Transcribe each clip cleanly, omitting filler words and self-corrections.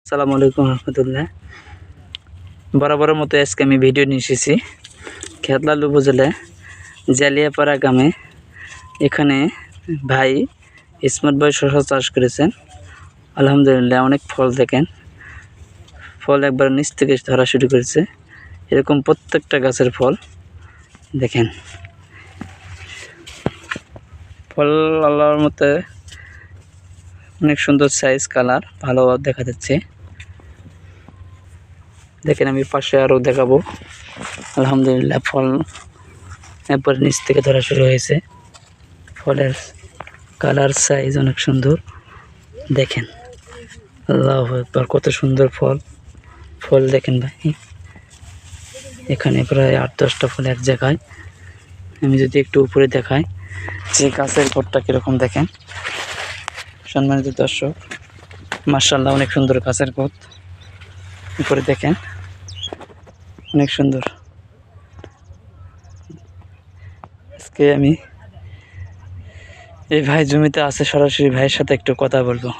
আসসালামু আলাইকুম রহমতুল্লাহ। বরাবরের মতো আজকে আমি ভিডিও নিয়ে এসেছি খেতলাল উপজেলায় জালিয়াপাড়া গ্রামে। এখানে ভাই স্মার্ট বয় শসা চাষ করেছেন। আলহামদুলিল্লাহ অনেক ফল দেখেন, ফল একবার নিচ থেকে ধরা শুরু করেছে। এরকম প্রত্যেকটা গাছের ফল দেখেন, ফল আল্লাহর মতে অনেক সুন্দর সাইজ, কালার ভালো দেখা যাচ্ছে। দেখেন আমি পাশে আরও দেখাবো। আলহামদুলিল্লাহ ফল একবার নিচ থেকে ধরা শুরু হয়েছে। ফলের কালার সাইজ অনেক সুন্দর দেখেন। আল্লাহু আকবার, কত সুন্দর ফল। ফল দেখেন ভাই, এখানে প্রায় 8-10টা ফল এক জায়গায়। আমি যদি একটু উপরে দেখাই যে গাছের ফলটা কীরকম দেখেন। সম্মানিত দর্শক, মাশাআল্লাহ অনেক সুন্দর গাছের পথ। উপরে দেখেন অনেক সুন্দর। আজকে আমি এই ভাই জমিতে আছে, সরাসরি ভাইয়ের সাথে একটু কথা বলবো।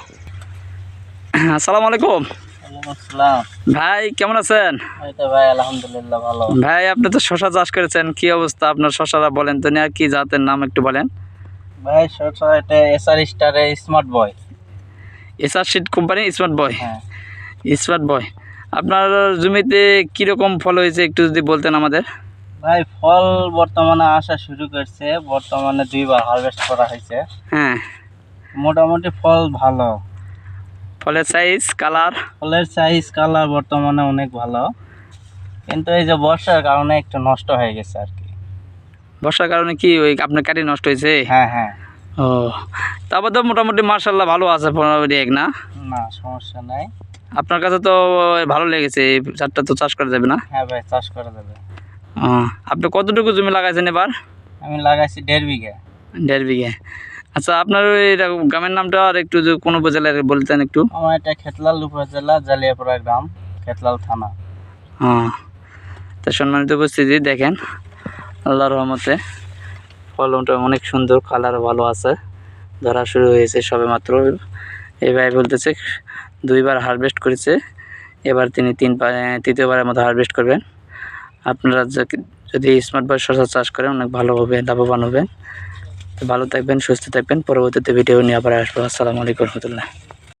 আসসালামু আলাইকুম ভাই, কেমন আছেন? ভাই আলহামদুলিল্লাহ ভালো। ভাই আপনি তো শসা চাষ করেছেন, কি অবস্থা আপনার শসারা? বলেন তো, আর কি জাতের নাম একটু বলেন। ভাই শসা এটা এসআর স্টারে smart boy. SR seed company smart boy. হ্যাঁ, স্মার্ট বয়। আপনার জমিতে কিরকম ফল হয়েছে একটু যদি বলতেন আমাদের। ভাই ফল বর্তমানে আসা শুরু করছে, বর্তমানে 2বার হারভেস্ট করা হয়েছে। হ্যাঁ, মোটামুটি ফল ভালো, ফলের সাইজ, কালার। ফলের সাইজ কালার বর্তমানে অনেক ভালো, কিন্তু এই যে বর্ষার কারণে একটু নষ্ট হয়ে গেছে আর কি। বর্ষার কারণে কি ওই আপনার কাটি নষ্ট হয়েছে? হ্যাঁ হ্যাঁ। ও, তারপর তো মোটামুটি মার্শাল্লাহ ভালো আছে, 15 না? না সমস্যা নাই। আপনার কাছে তো ভালো লেগেছে, এই চারটা তো চাষ করা যাবে না? হ্যাঁ ভাই চাষ করা যাবে। ও, আপনি কতটুকু জমি লাগাইছেন এবার? আমি লাগাইছি 1.5 বিঘা। 1.5 বিঘে। আচ্ছা, আপনার ওই গ্রামের নামটা আর একটু যদি কোন উপজেলায় বলতেন একটু। আমার এটা খেতলাল উপজেলা, জালিয়াপাড়া গ্রাম, খেতলাল থানা। হ্যাঁ, তা সম্মানিত উপস্থিতি দেখেন, আল্লাহর রহমতে ফলনটা অনেক সুন্দর, কালার ভালো আছে, ধরা শুরু হয়েছে সবে মাত্র। এই ভাই বলতেছে 2বার হারভেস্ট করেছে, এবার তিনি তৃতীয়বারের মতো হারভেস্ট করবেন। আপনারা যদি স্মার্ট বয় শসা চাষ করেন অনেক ভালো হবে, লাভবান হবেন। তো ভালো থাকবেন, সুস্থ থাকবেন। পরবর্তীতে ভিডিও নিয়ে আবার আসবো। আসসালামু আলাইকুম রহমতুল্লাহ।